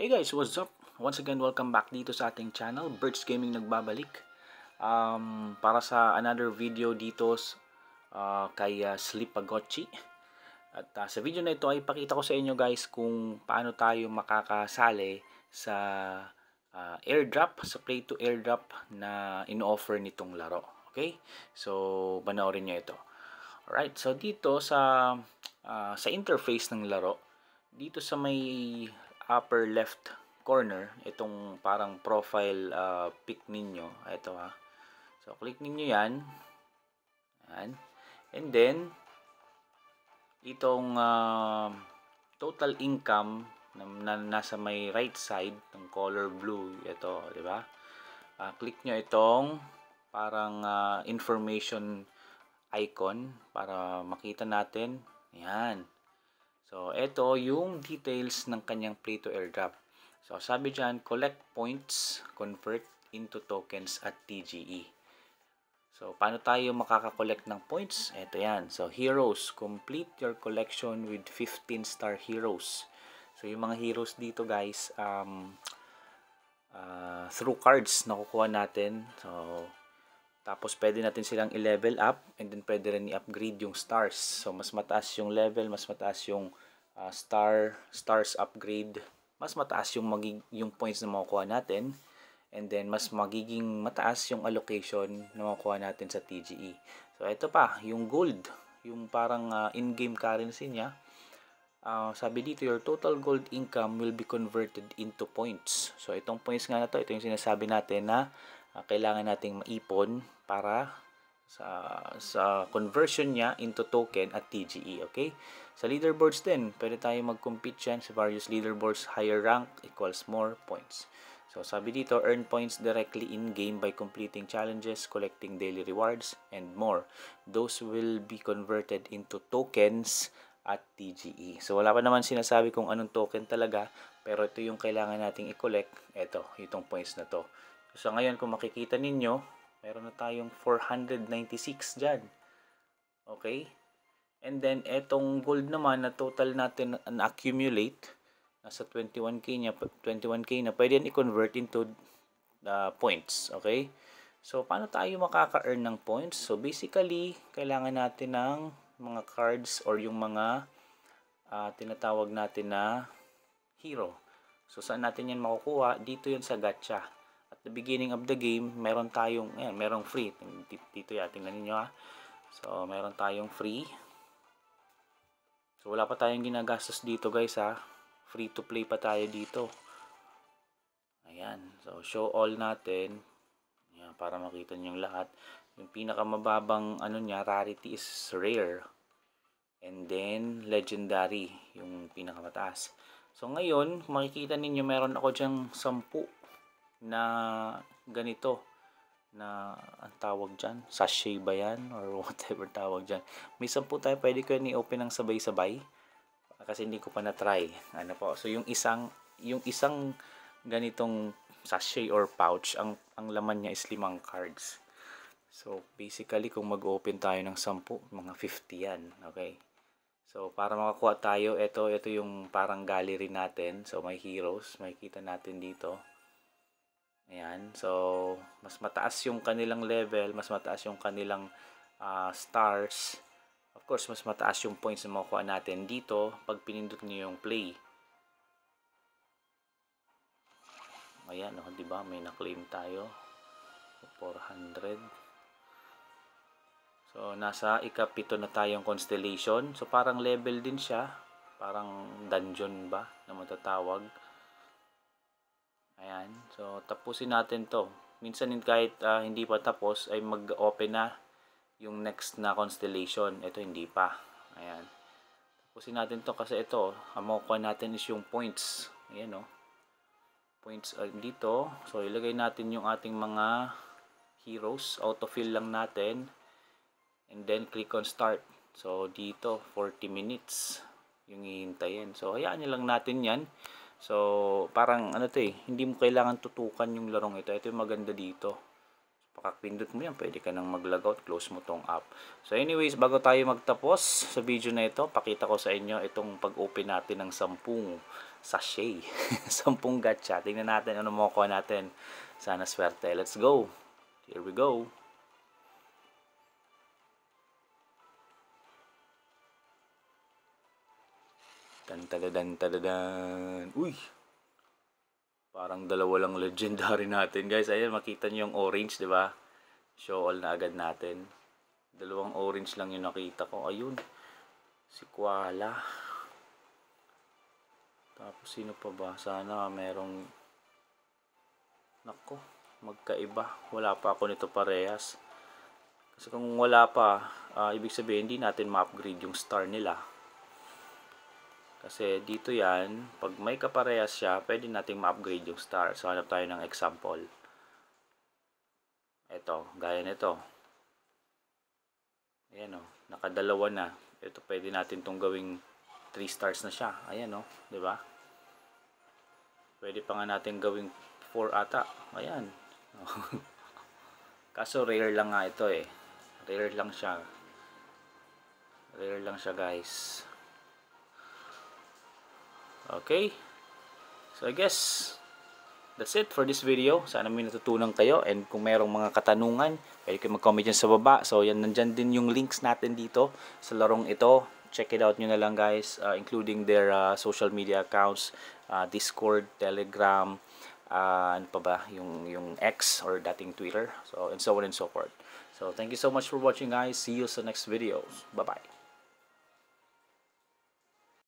Hey guys, what's up? Once again, welcome back dito sa ating channel, Birds Gaming nagbabalik. Para sa another video dito kay Slipagotchi. At sa video na ito ay pakita ko sa inyo guys kung paano tayo makakasali sa airdrop, sa play to airdrop na ino-offer nitong laro. Okay? So, panoorin nyo ito. Alright, so dito sa interface ng laro, dito sa may upper left corner, itong parang profile pic ninyo, ito ha. So click ninyo yan. Yan. And then itong total income na nasa may right side ng color blue, ito, di ba? Click nyo itong parang information icon para makita natin. Yan. So, ito yung details ng kanyang play to airdrop. So, sabi dyan, collect points, convert into tokens at TGE. So, paano tayo makaka-collect ng points? Ito yan. So, heroes. Complete your collection with 15-star heroes. So, yung mga heroes dito guys, through cards nakukuha natin. So, tapos pwede natin silang i-level up and then pwede rin i-upgrade yung stars. So mas mataas yung level, mas mataas yung stars upgrade, mas mataas yung points na makukuha natin, and then mas magiging mataas yung allocation na makukuha natin sa TGE. So ito pa, yung gold, yung parang in-game currency niya. Sabi dito, your total gold income will be converted into points. So itong points nga na to, ito yung sinasabi natin na kailangan nating maipon para sa conversion niya into token at TGE. Okay? Sa leaderboards din, pwede tayo mag-compete yan sa various leaderboards. Higher rank equals more points. So sabi dito, earn points directly in-game by completing challenges, collecting daily rewards, and more. Those will be converted into tokens at TGE. So wala pa naman sinasabi kung anong token talaga, pero ito yung kailangan nating i-collect. Ito, itong points na to. So ngayon kung makikita ninyo, meron na tayong 496 dyan. Okay? And then etong gold naman na total natin accumulate, nasa 21k na pwede yan i-convert into points. Okay? So paano tayo makaka-earn ng points? So basically, kailangan natin ng mga cards or yung mga tinatawag natin na hero. So saan natin yan makukuha? Dito yun sa gacha. At the beginning of the game, meron tayong, ayan, merong free. Dito yan, tingnan niyo ha. So, meron tayong free. So, wala pa tayong ginagastos dito guys ha. Free to play pa tayo dito. Ayan. So, show all natin. Ayan, para makita niyo yung lahat. Yung pinakamababang ano niya, rarity is rare. And then, legendary. Yung pinakamataas. So, ngayon, makikita ninyo, meron ako dyang 10 na ganito na ang tawag dyan, sachet ba yan or whatever tawag dyan. May 10 tayo, pwede ko yan i-open ng sabay-sabay kasi hindi ko pa na-try. Ano po? So yung isang ganitong sachet or pouch, ang laman niya is 5 cards. So basically kung mag-open tayo ng 10, mga 50 yan. Okay? So para makakuha tayo, ito yung parang gallery natin. So may heroes, makikita natin dito. Ayan, so mas mataas yung kanilang level, mas mataas yung kanilang stars. Of course, mas mataas yung points na makukuha natin dito pag pinindot niyo yung play. Ayan, oh, di ba? May na-claim tayo. 400. So nasa ika-7 na tayong constellation. So parang level din siya, parang dungeon ba na matatawag. Ayan. So, tapusin natin to. Minsan kahit hindi pa tapos, ay mag-open na yung next na constellation. Ito hindi pa. Ayan. Tapusin natin to kasi ito, ang makukuha natin is yung points. Ayan o. Points dito. So, ilagay natin yung ating mga heroes. Autofill lang natin. And then, click on start. So, dito, 40 minutes yung hihintayin. So, hayaan nyo lang natin yan. So, parang ano to hindi mo kailangan tutukan yung larong ito. Ito yung maganda dito. Pakapindot mo yan, pwede ka nang mag-logout, close mo tong app. So anyways, bago tayo magtapos sa video na ito, pakita ko sa inyo itong pag-open natin ng 10 sachet. 10 gacha. Tingnan natin ano makukuha natin. Sana swerte. Let's go. Here we go. Tadadadan. Uy! Parang dalawa lang legendary natin, guys. Ayan, makita nyo yung orange, di ba? Show all na agad natin. Dalawang orange lang yung nakita ko. Ayun. Si Koala. Tapos, sino pa ba? Sana merong... Nako, magkaiba. Wala pa ako nito parehas. Kasi kung wala pa, ibig sabihin, hindi natin ma-upgrade yung star nila. Kasi dito yan, pag may kaparehas siya, pwede nating ma-upgrade yung star. So, hanap tayo ng example. Ito, gaya nito. Ayan o, nakadalawa na. Ito, pwede natin itong gawing 3 stars na siya. Ayan o, di ba? Pwede pa nga natin gawing 4 ata. Ayan. Kaso rare lang nga ito eh. Rare lang siya. Rare lang siya, guys. Okay, so I guess that's it for this video. Sana may natutunan kayo, and kung merong mga katanungan, pwede kayo mag-comment dyan sa baba. So yan, nandyan din yung links natin dito sa larong ito. Check it out nyo na lang, guys, including their social media accounts, Discord, Telegram, ano pa ba, yung X or dating Twitter, so and so on and so forth. So thank you so much for watching, guys. See you sa next videos. Bye bye.